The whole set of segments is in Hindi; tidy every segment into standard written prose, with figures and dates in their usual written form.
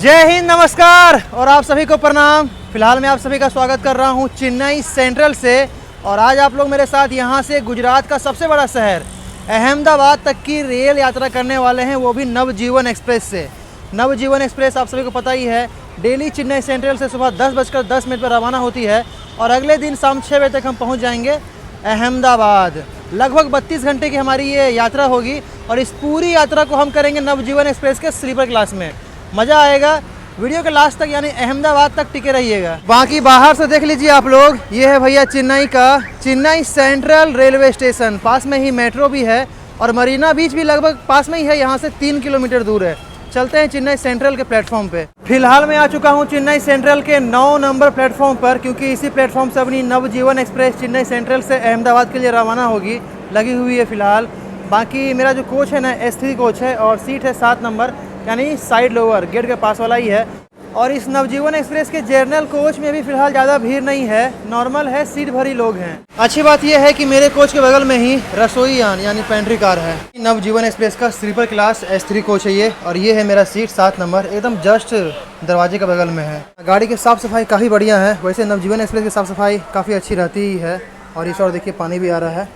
जय हिंद, नमस्कार और आप सभी को प्रणाम। फिलहाल मैं आप सभी का स्वागत कर रहा हूं चेन्नई सेंट्रल से और आज आप लोग मेरे साथ यहां से गुजरात का सबसे बड़ा शहर अहमदाबाद तक की रेल यात्रा करने वाले हैं, वो भी नवजीवन एक्सप्रेस से। नवजीवन एक्सप्रेस आप सभी को पता ही है, डेली चेन्नई सेंट्रल से सुबह 10:10 पर रवाना होती है और अगले दिन शाम 6 बजे तक हम पहुँच जाएंगे अहमदाबाद। लगभग 32 घंटे की हमारी ये यात्रा होगी और इस पूरी यात्रा को हम करेंगे नवजीवन एक्सप्रेस के स्लीपर क्लास में। मज़ा आएगा। वीडियो के लास्ट तक यानी अहमदाबाद तक टिके रहिएगा। बाकी बाहर से देख लीजिए आप लोग, ये है भैया चेन्नई का चेन्नई सेंट्रल रेलवे स्टेशन। पास में ही मेट्रो भी है और मरीना बीच भी लगभग पास में ही है, यहाँ से 3 किलोमीटर दूर है। चलते हैं चेन्नई सेंट्रल के प्लेटफॉर्म पे। फिलहाल मैं आ चुका हूँ चेन्नई सेंट्रल के 9 नंबर प्लेटफॉर्म पर, क्योंकि इसी प्लेटफॉर्म से अपनी नवजीवन एक्सप्रेस चेन्नई सेंट्रल से अहमदाबाद के लिए रवाना होगी, लगी हुई है फिलहाल। बाकी मेरा जो कोच है ना S3 कोच है और सीट है 7 नंबर यानी साइड लोअर गेट के पास वाला ही है। और इस नवजीवन एक्सप्रेस के जर्नल कोच में भी फिलहाल ज़्यादा भीड़ नहीं है, नॉर्मल है, सीट भरी लोग हैं। अच्छी बात यह है कि मेरे कोच के बगल में ही रसोई यान यानी पेंट्री कार है। नवजीवन एक्सप्रेस का स्लीपर क्लास S3 कोच है ये, और ये है मेरा सीट 7 नंबर, एकदम जस्ट दरवाजे के बगल में है। गाड़ी की साफ़ सफाई काफ़ी बढ़िया है। वैसे नवजीवन एक्सप्रेस की साफ़ सफाई काफ़ी अच्छी रहती ही है। और इस और देखिए पानी भी आ रहा है,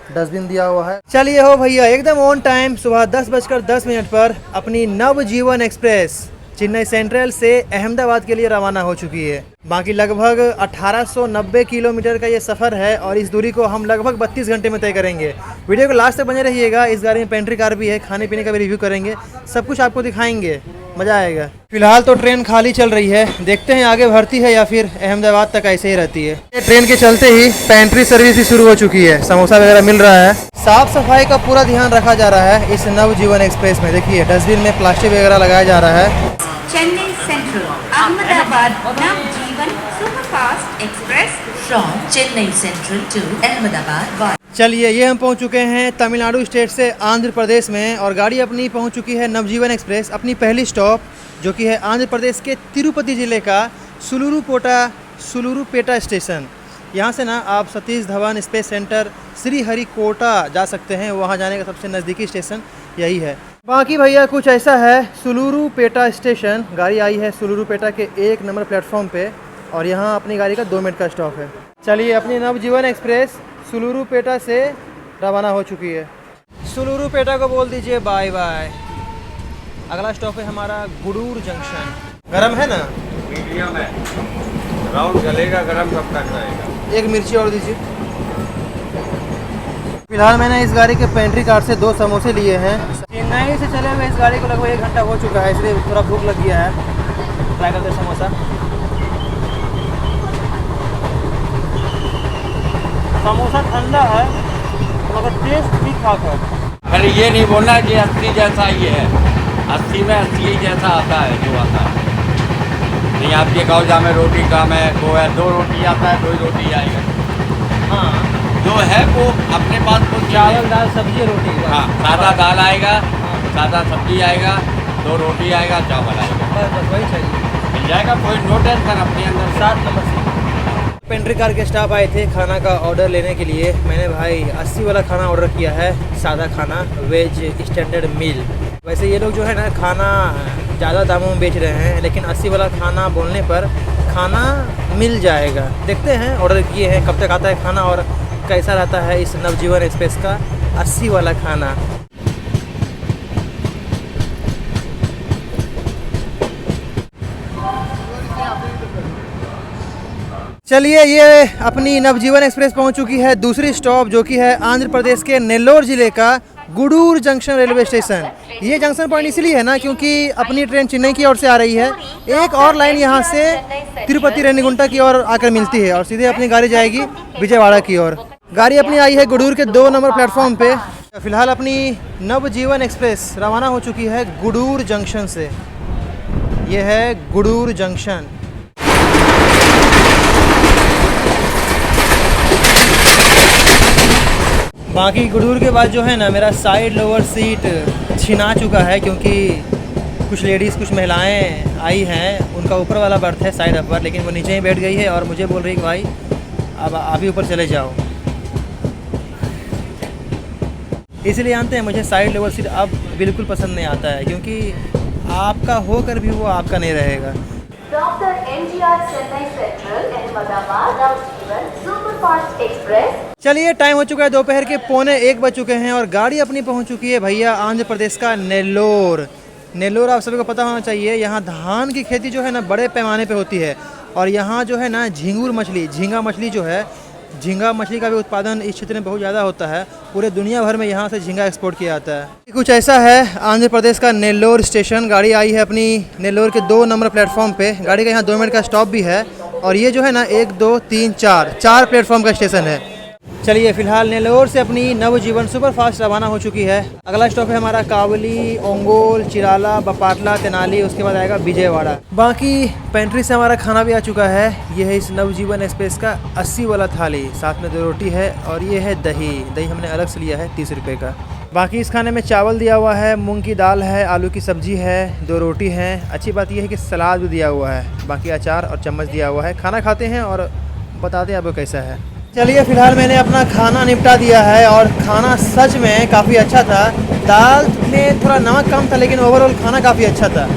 डस्टबिन दिया हुआ है। चलिए हो भैया, एकदम ऑन टाइम सुबह 10:10 पर अपनी नवजीवन एक्सप्रेस चेन्नई सेंट्रल से अहमदाबाद के लिए रवाना हो चुकी है। बाकी लगभग 1890 किलोमीटर का ये सफ़र है और इस दूरी को हम लगभग 32 घंटे में तय करेंगे। वीडियो को लास्ट तक बने रहिएगा। इस गाड़ी में पेंट्री कार भी है, खाने पीने का भी रिव्यू करेंगे, सब कुछ आपको दिखाएंगे, मज़ा आएगा। फिलहाल तो ट्रेन खाली चल रही है, देखते हैं आगे भरती है या फिर अहमदाबाद तक ऐसे ही रहती है। ट्रेन के चलते ही पेंट्री सर्विस भी शुरू हो चुकी है, समोसा वगैरह मिल रहा है। साफ सफाई का पूरा ध्यान रखा जा रहा है इस नवजीवन एक्सप्रेस में। देखिए डस्टबिन में प्लास्टिक वगैरह लगाया जा रहा है। Chennai Central, Ahmedabad, Navjeevan Superfast Express from Chennai Central to Ahmedabad. चलिए, ये हम पहुंच चुके हैं तमिलनाडु स्टेट से आंध्र प्रदेश में और गाड़ी अपनी पहुंच चुकी है नवजीवन एक्सप्रेस अपनी पहली स्टॉप, जो कि है आंध्र प्रदेश के तिरुपति ज़िले का सुलुरुपेटा स्टेशन। यहाँ से ना आप सतीश धवन स्पेस सेंटर श्रीहरिकोटा जा सकते हैं, वहाँ जाने का सबसे नज़दीकी स्टेशन यही है। बाकी भैया कुछ ऐसा है सुलुरुपेटा स्टेशन। गाड़ी आई है सुलुरुपेटा के 1 नंबर प्लेटफॉर्म पे और यहाँ अपनी गाड़ी का 2 मिनट का स्टॉप है। चलिए, अपनी नवजीवन एक्सप्रेस सुलुरुपेटा से रवाना हो चुकी है। सुलुरुपेटा को बोल दीजिए बाय बाय। अगला स्टॉप है हमारा गुडूर जंक्शन। गरम है ना? मीडियम है, राउंड चलेगा, गरम कब तक रहेगा। 1 मिर्ची और दीजिए। फिलहाल मैंने इस गाड़ी के पेंट्री कार से 2 समोसे लिए हैं। चेन्नई से चले हुए इस गाड़ी को लगभग 1 घंटा हो चुका है, इसलिए थोड़ा भूख लग गया है। ट्राई करते हैं समोसा। समोसा ठंडा है मगर टेस्ट ठीक ठाक है। अरे ये नहीं बोलना कि 80 जैसा ही है, 80 में 80 ही जैसा आता है जो आता है। नहीं आप ये कहो जा में रोटी काम है, वो है 2 रोटी आता है, 2 ही रोटी आएगा। हाँ, जो है वो अपने पास वो चावल दाल सब्जी रोटी। हाँ, सादा दाल आएगा, सादा सब्जी आएगा, 2 रोटी आएगा, चावल आएगा, बस वही चाहिए, मिल जाएगा। कोई नो टेंशन अपने अंदर। 7 नंबर सीट। पेंट्री कार के स्टाफ आए थे खाना का ऑर्डर लेने के लिए। मैंने भाई 80 वाला खाना ऑर्डर किया है, सादा खाना, वेज स्टैंडर्ड मील। वैसे ये लोग जो है ना खाना ज़्यादा दामों में बेच रहे हैं, लेकिन 80 वाला खाना बोलने पर खाना मिल जाएगा। देखते हैं, ऑर्डर किए हैं, कब तक आता है खाना और कैसा रहता है इस नवजीवन एक्सप्रेस का 80 वाला खाना। चलिए, ये अपनी नवजीवन एक्सप्रेस पहुंच चुकी है दूसरी स्टॉप, जो कि है आंध्र प्रदेश के नेल्लोर ज़िले का गुडूर जंक्शन रेलवे स्टेशन। ये जंक्शन पॉइंट इसलिए है ना क्योंकि अपनी ट्रेन चेन्नई की ओर से आ रही है। एक और लाइन यहाँ से तिरुपति रेनीगुंटा की ओर आकर मिलती है और सीधे अपनी गाड़ी जाएगी विजयवाड़ा की ओर। गाड़ी अपनी आई है गुडूर के 2 नंबर प्लेटफॉर्म पे। फिलहाल अपनी नवजीवन एक्सप्रेस रवाना हो चुकी है गुडूर जंक्शन से। ये है गुडूर जंक्शन। बाकी गुडूर के बाद जो है ना मेरा साइड लोअर सीट छिना चुका है, क्योंकि कुछ लेडीज़ कुछ महिलाएं आई हैं, उनका ऊपर वाला बर्थ है साइड अपर, लेकिन वो नीचे ही बैठ गई है और मुझे बोल रही कि भाई अब आप ही ऊपर चले जाओ। इसलिए जानते हैं मुझे साइड लोअर सीट अब बिल्कुल पसंद नहीं आता है, क्योंकि आपका होकर भी वो आपका नहीं रहेगा। Dr. MGR Chennai Central, Ahmedabad, Navjeevan Superfast Express। चलिए टाइम हो चुका है दोपहर के 12:45 बज चुके हैं और गाड़ी अपनी पहुंच चुकी है भैया आंध्र प्रदेश का नेल्लोर। नेल्लोर आप सभी को पता होना चाहिए, यहाँ धान की खेती जो है ना बड़े पैमाने पे होती है और यहाँ जो है ना झींगुर मछली, झींगा मछली जो है, झींगा मछली का भी उत्पादन इस क्षेत्र में बहुत ज़्यादा होता है। पूरे दुनिया भर में यहाँ से झींगा एक्सपोर्ट किया जाता है। कुछ ऐसा है आंध्र प्रदेश का नेल्लोर स्टेशन। गाड़ी आई है अपनी नेल्लोर के 2 नंबर प्लेटफॉर्म पे। गाड़ी का यहाँ 2 मिनट का स्टॉप भी है और ये जो है ना 1 2 3 4 प्लेटफॉर्म का स्टेशन है। चलिए फिलहाल नेल्लोर से अपनी नवजीवन सुपरफास्ट रवाना हो चुकी है। अगला स्टॉप है हमारा कावली, ओंगोल, चिराला, बपाटला, तेनाली, उसके बाद आएगा विजयवाड़ा। बाकी पेंट्री से हमारा खाना भी आ चुका है। ये है इस नवजीवन एक्सप्रेस का 80 वाला थाली, साथ में 2 रोटी है और ये है दही। दही हमने अलग से लिया है 30 रुपये का। बाकी इस खाने में चावल दिया हुआ है, मूंग की दाल है, आलू की सब्जी है, 2 रोटी है। अच्छी बात यह है कि सलाद भी दिया हुआ है, बाकी अचार और चम्मच दिया हुआ है। खाना खाते हैं और बताते हैं आपको कैसा है। चलिए फिलहाल मैंने अपना खाना निपटा दिया है और खाना सच में काफ़ी अच्छा था। दाल में थोड़ा नमक कम था लेकिन ओवरऑल खाना काफ़ी अच्छा था।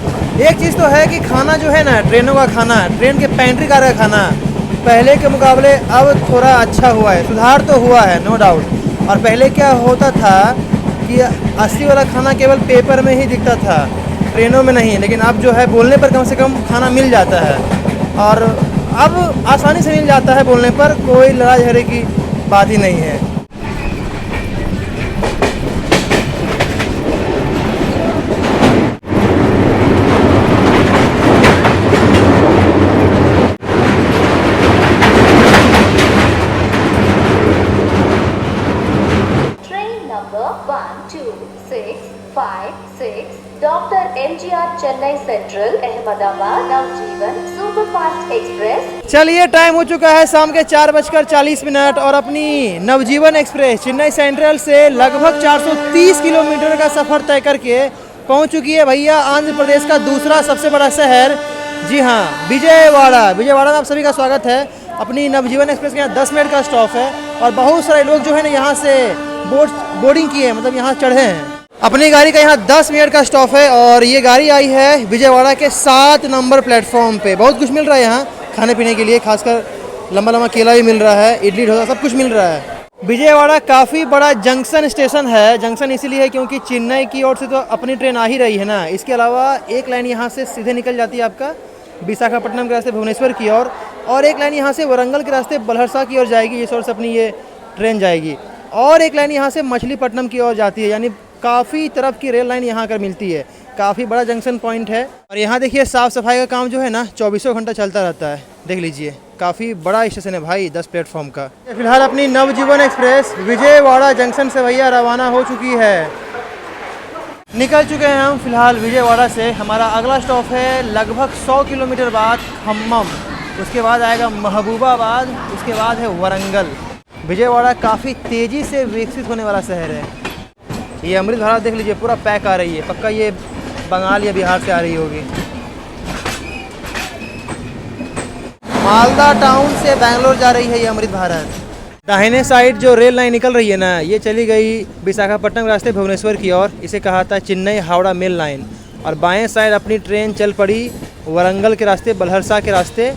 एक चीज़ तो है कि खाना जो है ना, ट्रेनों का खाना, ट्रेन के पेंट्री कार का खाना पहले के मुकाबले अब थोड़ा अच्छा हुआ है, सुधार तो हुआ है नो डाउट। और पहले क्या होता था कि 80 वाला खाना केवल पेपर में ही दिखता था, ट्रेनों में नहीं, लेकिन अब जो है बोलने पर कम से कम खाना मिल जाता है और अब आसानी से मिल जाता है, बोलने पर कोई लड़ाई झगड़े की बात ही नहीं है। Train number 1256, Dr. MGR Chennai Central, Ahmedabad, Navjeevan Superfast Express। चलिए टाइम हो चुका है शाम के 4:40 और अपनी नवजीवन एक्सप्रेस चेन्नई सेंट्रल से लगभग 430 किलोमीटर का सफ़र तय करके पहुंच चुकी है भैया आंध्र प्रदेश का दूसरा सबसे बड़ा शहर, जी हाँ विजयवाड़ा। विजयवाड़ा में आप सभी का स्वागत है। अपनी नवजीवन एक्सप्रेस के यहाँ 10 मिनट का स्टॉप है और बहुत सारे लोग जो है ना यहाँ से बोर्डिंग किए हैं, मतलब यहाँ चढ़े हैं। अपनी गाड़ी का यहाँ 10 मिनट का स्टॉप है और ये गाड़ी आई है विजयवाड़ा के 7 नंबर प्लेटफॉर्म पे। बहुत कुछ मिल रहा है यहाँ खाने पीने के लिए, खासकर लंबा लंबा केला भी मिल रहा है, इडली डोसा सब कुछ मिल रहा है। विजयवाड़ा काफ़ी बड़ा जंक्शन स्टेशन है। जंक्शन इसीलिए है क्योंकि चेन्नई की ओर से तो अपनी ट्रेन आ ही रही है ना। इसके अलावा एक लाइन यहाँ से सीधे निकल जाती है आपका विशाखापट्टनम के रास्ते भुवनेश्वर की ओर और एक लाइन यहाँ से वरंगल के रास्ते बलहरसा की ओर जाएगी, इस ओर से अपनी ये ट्रेन जाएगी और एक लाइन यहाँ से मछलीपट्टनम की ओर जाती है। यानी काफ़ी तरफ की रेल लाइन यहाँ कर मिलती है। काफ़ी बड़ा जंक्शन पॉइंट है और यहाँ देखिए साफ़ सफाई का काम जो है ना 24 घंटा चलता रहता है। देख लीजिए काफ़ी बड़ा स्टेशन है भाई, 10 प्लेटफॉर्म का। फिलहाल अपनी नवजीवन एक्सप्रेस विजयवाड़ा जंक्शन से भैया रवाना हो चुकी है। निकल चुके हैं हम फिलहाल विजयवाड़ा से। हमारा अगला स्टॉप है लगभग 100 किलोमीटर बाद खम्मम, उसके बाद आएगा महबूबाबाद, उसके बाद है वरंगल। विजयवाड़ा काफ़ी तेज़ी से विकसित होने वाला शहर है। ये अमृत धारा देख लीजिए पूरा पैक आ रही है, पक्का ये बंगाल या बिहार से आ रही होगी। मालदा टाउन से बैंगलोर जा रही है ये अमृत भारत। दाहिने साइड जो रेल लाइन निकल रही है ना, ये चली गई विशाखापट्टनम रास्ते भुवनेश्वर की ओर, इसे कहा था चेन्नई हावड़ा मेल लाइन। और बाएं साइड अपनी ट्रेन चल पड़ी वरंगल के रास्ते, बलहरसा के रास्ते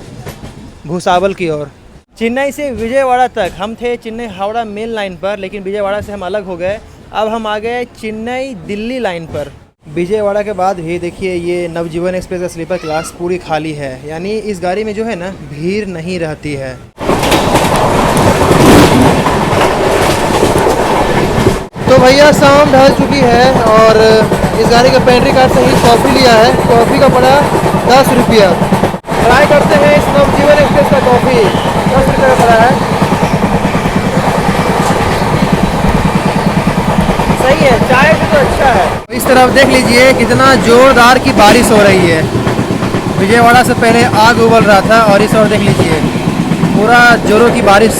भूसावल की ओर। चेन्नई से विजयवाड़ा तक हम थे चेन्नई हावड़ा मेल लाइन पर, लेकिन विजयवाड़ा से हम अलग हो गए। अब हम आ गए चेन्नई दिल्ली लाइन पर। विजयवाड़ा के बाद भी देखिए ये नवजीवन एक्सप्रेस का स्लीपर क्लास पूरी खाली है, यानी इस गाड़ी में जो है ना भीड़ नहीं रहती है। तो भैया शाम ढल चुकी है और इस गाड़ी का पेंट्री कार्ड से ही कॉफ़ी लिया है। कॉफ़ी का पड़ा 10 रुपया। ट्राई करते हैं इस नवजीवन एक्सप्रेस का कॉफ़ी, 10 रुपये का पड़ा है। सही है, चाय भी तो अच्छा है। इस तरफ देख लीजिए कितना जोरदार की बारिश हो रही है। विजयवाड़ा से पहले आग उबल रहा था और इस ओर देख लीजिए पूरा जोरों की बारिश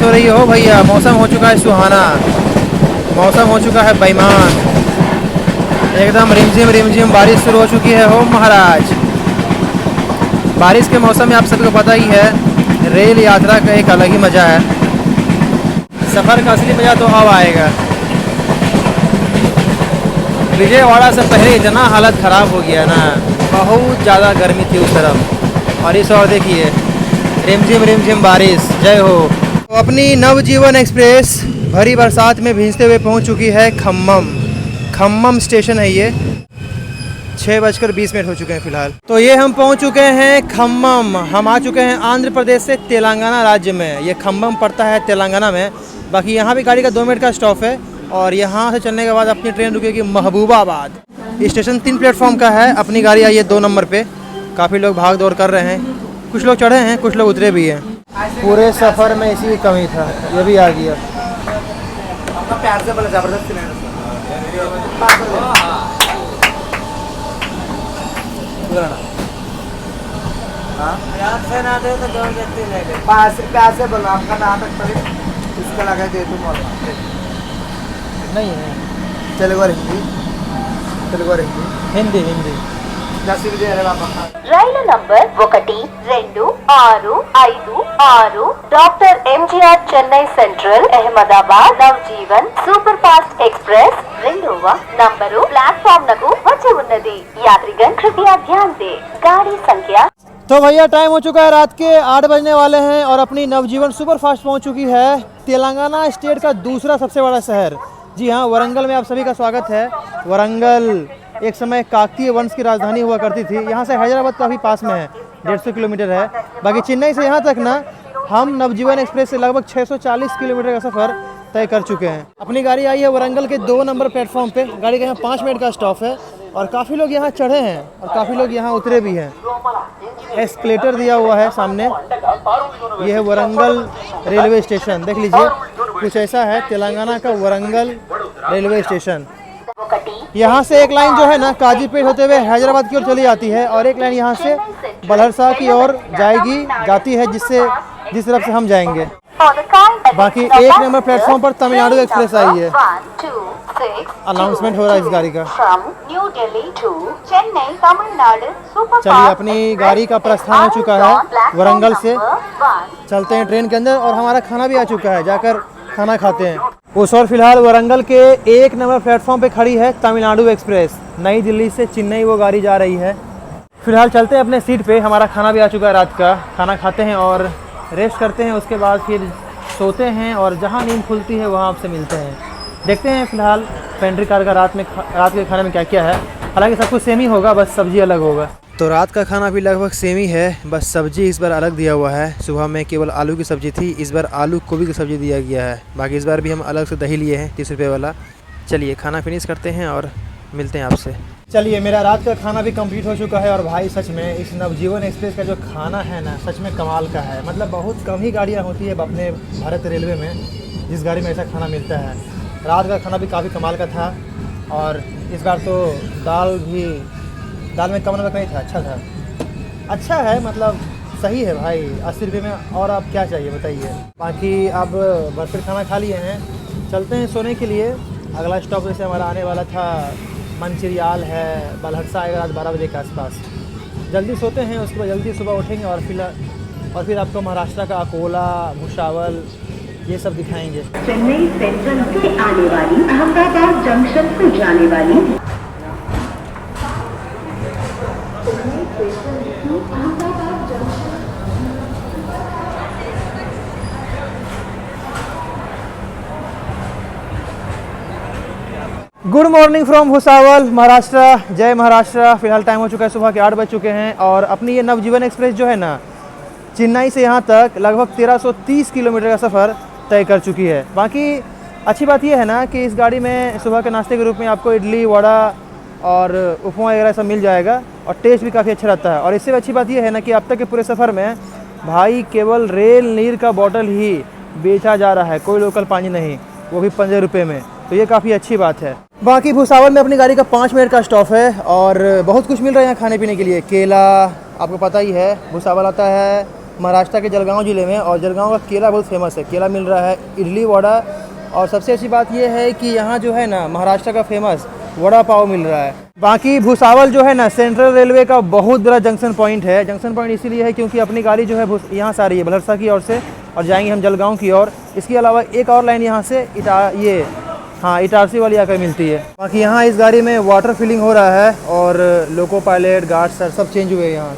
हो रही है। हो भैया मौसम हो चुका है सुहाना, मौसम हो चुका है बेईमान, एकदम रिमझिम बारिश शुरू हो चुकी है। हो महाराज, बारिश के मौसम में आप सबको पता ही है रेल यात्रा का एक अलग ही मज़ा है। सफ़र का असली मज़ा तो अब आएगा। विजयवाड़ा से पहले इतना हालत ख़राब हो गया ना, बहुत ज़्यादा गर्मी थी उस तरफ। और इस और देखिए रिमझिम बारिश, जय हो। तो अपनी नवजीवन एक्सप्रेस भरी बरसात में भींजते हुए पहुंच चुकी है खम्मम स्टेशन है ये। 6:20 हो चुके हैं फ़िलहाल। तो ये हम पहुंच चुके हैं खम्मम। हम आ चुके हैं आंध्र प्रदेश से तेलंगाना राज्य में। ये खम्मम पड़ता है तेलंगाना में। बाकी यहाँ भी गाड़ी का 2 मिनट का स्टॉप है और यहाँ से चलने के बाद अपनी ट्रेन रुकेगी महबूबाबाद। स्टेशन 3 प्लेटफॉर्म का है। अपनी गाड़ी आई है 2 नंबर पे। काफ़ी लोग भाग दौड़ कर रहे हैं, कुछ लोग चढ़े हैं, कुछ लोग उतरे भी हैं। पूरे सफ़र में इसी की कमी था, ये भी आ गया। प्यार से बोला जबरदस्ती ना दे तो जबरदस्ती ले ले। प्यार से बोला आपका नाटक पर इसका लगा दे तुम नहीं है। तेलुगु और हिंदी हिंदी। రైలు number 1, 2, 6, 5, 6 doctor MGR Chennai central Ahmedabad Navjivan super fast express 2వ నంబరు ప్లాట్ఫామ్ నకు వచ్చి ఉన్నది। यात्रीगण कृपया ध्यान दें। गाड़ी संख्या। तो भैया टाइम हो चुका है, रात के 8 बजने वाले हैं और अपनी नवजीवन सुपर फास्ट पहुंच चुकी है तेलंगाना स्टेट का दूसरा सबसे बड़ा शहर। जी हाँ, वरंगल में आप सभी का स्वागत है। वरंगल एक समय काकतीय वंश की राजधानी हुआ करती थी। यहाँ से हैदराबाद काफ़ी पास में है, 150 किलोमीटर है। बाकी चेन्नई से यहाँ तक ना हम नवजीवन एक्सप्रेस से लगभग 640 किलोमीटर का सफ़र तय कर चुके हैं। अपनी गाड़ी आई है वरंगल के 2 नंबर प्लेटफॉर्म पे। गाड़ी का यहाँ 5 मिनट का स्टॉप है और काफ़ी लोग यहाँ चढ़े हैं और काफ़ी लोग यहाँ उतरे भी हैं। एस्केलेटर दिया हुआ है सामने। ये है वरंगल रेलवे स्टेशन, देख लीजिए कुछ ऐसा है तेलंगाना का वरंगल रेलवे स्टेशन। यहाँ से एक लाइन जो है ना काजीपेट होते हुए हैदराबाद की ओर चली जाती है और एक लाइन यहाँ से बलहरसा की ओर जाती है जिस तरफ से हम जाएंगे। बाकी 1 नंबर प्लेटफॉर्म पर तमिलनाडु एक्सप्रेस आई है। अनाउंसमेंट हो रहा है इस गाड़ी का। चलिए, अपनी गाड़ी का प्रस्थान हो चुका है वरंगल से। चलते हैं ट्रेन के अंदर और हमारा खाना भी आ चुका है, जाकर खाना खाते हैं। उस और फिलहाल वरंगल के 1 नंबर प्लेटफॉर्म पे खड़ी है तमिलनाडु एक्सप्रेस। नई दिल्ली से चेन्नई वो गाड़ी जा रही है। फिलहाल चलते हैं अपने सीट पे। हमारा खाना भी आ चुका है रात का। खाना खाते हैं और रेस्ट करते हैं, उसके बाद फिर सोते हैं और जहाँ नींद खुलती है वहाँ आपसे मिलते हैं। देखते हैं फिलहाल पेंट्री कार का रात के खाने में क्या क्या है। हालांकि सब कुछ सेम ही होगा, बस सब्जी अलग होगा। तो रात का खाना भी लगभग सेम ही है, बस सब्जी इस बार अलग दिया हुआ है। सुबह में केवल आलू की सब्ज़ी थी, इस बार आलू गोभी की सब्ज़ी दिया गया है। बाकी इस बार भी हम अलग से दही लिए हैं 30 रुपये वाला। चलिए खाना फिनिश करते हैं और मिलते हैं आपसे। चलिए, मेरा रात का खाना भी कंप्लीट हो चुका है और भाई सच में इस नवजीवन एक्सप्रेस का जो खाना है ना, सच में कमाल का है। मतलब बहुत कम ही गाड़ियाँ होती है अपने भारत रेलवे में जिस गाड़ी में ऐसा खाना मिलता है। रात का खाना भी काफ़ी कमाल का था और इस बार तो दाल में कम नमक नहीं था, अच्छा था। अच्छा है, मतलब सही है भाई। 80 रुपये में और आप क्या चाहिए बताइए। बाकी अब भरपूर खाना खा लिए हैं, चलते हैं सोने के लिए। अगला स्टॉप जैसे हमारा आने वाला था मंचिरियाल है, बलहरसा आएगा रात 12 बजे के आसपास। जल्दी सोते हैं, उसके बाद जल्दी सुबह उठेंगे और फिर आपको महाराष्ट्र का अकोला, भुसावल ये सब दिखाएंगे। चेन्नई सेंट्रल से आने वाली अहमदाबाद जंक्शन को जाने वाली good morning from Bhusawal, Maharashtra. जय महाराष्ट्र। फिलहाल टाइम हो चुका है सुबह के 8 बज चुके हैं और अपनी ये नवजीवन एक्सप्रेस जो है ना, चेन्नई से यहाँ तक लगभग 1330 किलोमीटर का सफ़र तय कर चुकी है। बाकी अच्छी बात यह है ना कि इस गाड़ी में सुबह के नाश्ते के रूप में आपको इडली, वड़ा और उपमा वगैरह सब मिल जाएगा और टेस्ट भी काफ़ी अच्छा रहता है। और इससे अच्छी बात यह है ना कि अब तक के पूरे सफ़र में भाई केवल रेल नीर का बॉटल ही बेचा जा रहा है, कोई लोकल पानी नहीं, वो भी 15 रुपये में। तो ये काफ़ी अच्छी बात है। बाकी भुसावल में अपनी गाड़ी का 5 मिनट का स्टॉप है और बहुत कुछ मिल रहा है यहाँ खाने पीने के लिए। केला आपको पता ही है, भुसावल आता है महाराष्ट्र के जलगांव ज़िले में और जलगांव का केला बहुत फेमस है। केला मिल रहा है, इडली, वड़ा और सबसे अच्छी बात यह है कि यहाँ जो है ना महाराष्ट्र का फेमस वड़ा पाव मिल रहा है। बाकी भुसावल जो है ना सेंट्रल रेलवे का बहुत बड़ा जंक्शन पॉइंट है। जंक्शन पॉइंट इसीलिए है क्योंकि अपनी गाड़ी जो है यहाँ से आ रही है बलहरसा की ओर से और जाएंगे हम जलगांव की ओर। इसके अलावा एक और लाइन यहाँ से ये हाँ, इटारसी वाली आकर मिलती है। बाकी यहाँ इस गाड़ी में वाटर फिलिंग हो रहा है और लोको पायलट, गार्ड सर सब चेंज हुए हैं यहाँ।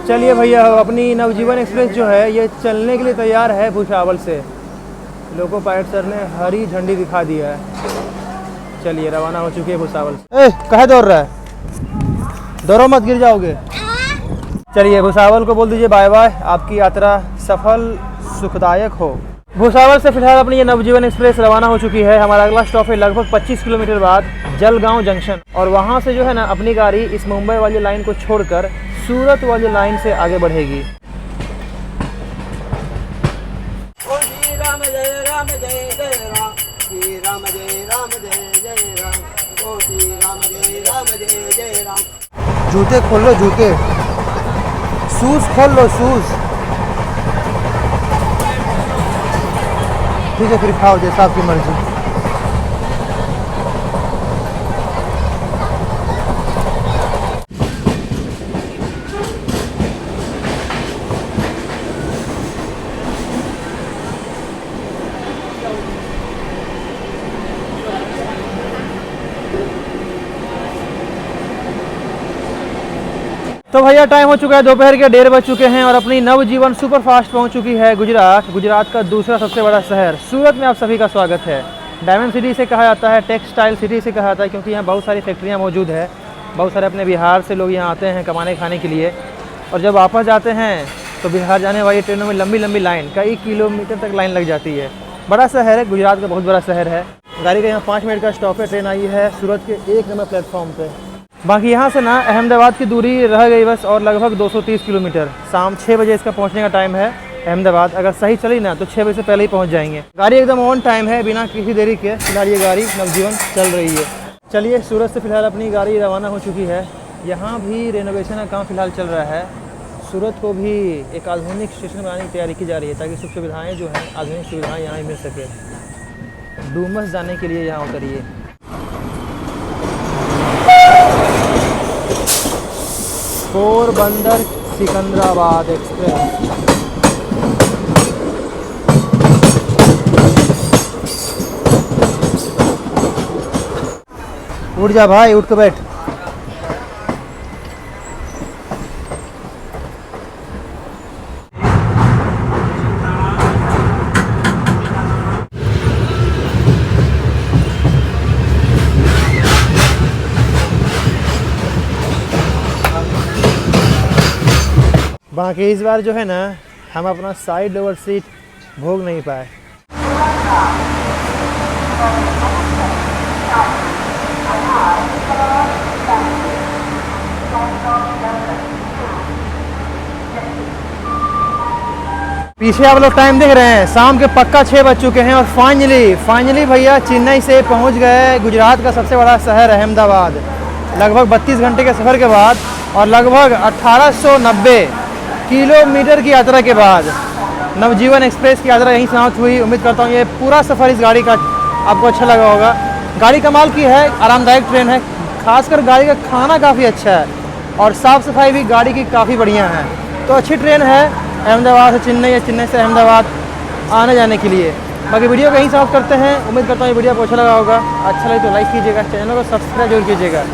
चलिए भैया, अपनी नवजीवन एक्सप्रेस जो है ये चलने के लिए तैयार है भुसावल से। लोको पायलट सर ने हरी झंडी दिखा दिया है। चलिए रवाना हो चुकी है भुसावल से। कहे दौड़ रहा है? दौड़ो मत, गिर जाओगे। चलिए भुसावल को बोल दीजिए बाय बाय, आपकी यात्रा सफल सुखदायक हो। भुसावल से फिलहाल अपनी ये नवजीवन एक्सप्रेस रवाना हो चुकी है। हमारा अगला स्टॉप है लगभग 25 किलोमीटर बाद जलगांव जंक्शन, और वहाँ से जो है ना अपनी गाड़ी इस मुंबई वाली लाइन को छोड़कर सूरत वाली लाइन से आगे बढ़ेगी। जूते खोल लो, जूते, शूज खोल लो, शूज। ठीक है, फिर खाओ जैसा आपकी मर्जी। तो भैया टाइम हो चुका है, दोपहर के 1:30 बज चुके हैं और अपनी नवजीवन सुपर फास्ट पहुंच चुकी है गुजरात। गुजरात का दूसरा सबसे बड़ा शहर सूरत में आप सभी का स्वागत है। डायमंड सिटी से कहा जाता है, टेक्सटाइल सिटी से कहा जाता है, क्योंकि यहाँ बहुत सारी फैक्ट्रियाँ मौजूद है। बहुत सारे अपने बिहार से लोग यहाँ आते हैं कमाने खाने के लिए, और जब वापस जाते हैं तो बिहार जाने वाली ट्रेनों में लंबी लंबी लाइन, कई किलोमीटर तक लाइन लग जाती है। बड़ा शहर है, गुजरात का बहुत बड़ा शहर है। गाड़ी का यहाँ 5 मिनट का स्टॉप है। ट्रेन आई है सूरत के 1 नंबर प्लेटफॉर्म पे। बाकी यहाँ से ना अहमदाबाद की दूरी रह गई बस और लगभग 230 किलोमीटर। शाम 6 बजे इसका पहुँचने का टाइम है अहमदाबाद। अगर सही चली ना तो 6 बजे से पहले ही पहुँच जाएंगे। गाड़ी एकदम ऑन टाइम है, बिना किसी देरी के। फिलहाल ये गाड़ी नवजीवन चल रही है। चलिए, सूरत से फिलहाल अपनी गाड़ी रवाना हो चुकी है। यहाँ भी रेनोवेशन का काम फिलहाल चल रहा है। सूरत को भी एक आधुनिक स्टेशन बनाने की तैयारी की जा रही है, ताकि सुख सुविधाएँ जो हैं, आधुनिक सुविधाएँ यहाँ मिल सके। डूमस जाने के लिए यहाँ उतरिए। पोरबंदर सिकंदराबाद एक्सप्रेस। उठ जा भाई, उठ के बैठ। बाकी इस बार जो है ना हम अपना साइड लोअर सीट भोग नहीं पाए। पीछे आप लोग टाइम देख रहे हैं, शाम के पक्का 6 बज चुके हैं और फाइनली भैया चेन्नई से पहुंच गए गुजरात का सबसे बड़ा शहर अहमदाबाद। लगभग 32 घंटे के सफ़र के बाद और लगभग 1890 किलोमीटर की यात्रा के बाद नवजीवन एक्सप्रेस की यात्रा यहीं समाप्त हुई। उम्मीद करता हूँ ये पूरा सफ़र इस गाड़ी का आपको अच्छा लगा होगा। गाड़ी कमाल की है, आरामदायक ट्रेन है। खासकर गाड़ी का खाना काफ़ी अच्छा है और साफ़ सफाई भी गाड़ी की काफ़ी बढ़िया है। तो अच्छी ट्रेन है अहमदाबाद से चेन्नई या चेन्नई से अहमदाबाद आने जाने के लिए। बाकी वीडियो को यहीं समाप्त करते हैं। उम्मीद करता हूँ ये वीडियो आपको अच्छा लगा होगा। अच्छा लगे तो लाइक कीजिएगा, चैनल को सब्सक्राइब जरूर कीजिएगा।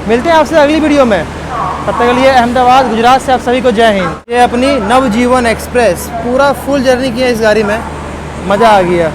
मिलते हैं आपसे अगली वीडियो में। तब तक के लिए अहमदाबाद गुजरात से आप सभी को जय हिंद। ये अपनी नवजीवन एक्सप्रेस पूरा फुल जर्नी की है इस गाड़ी में, मज़ा आ गया।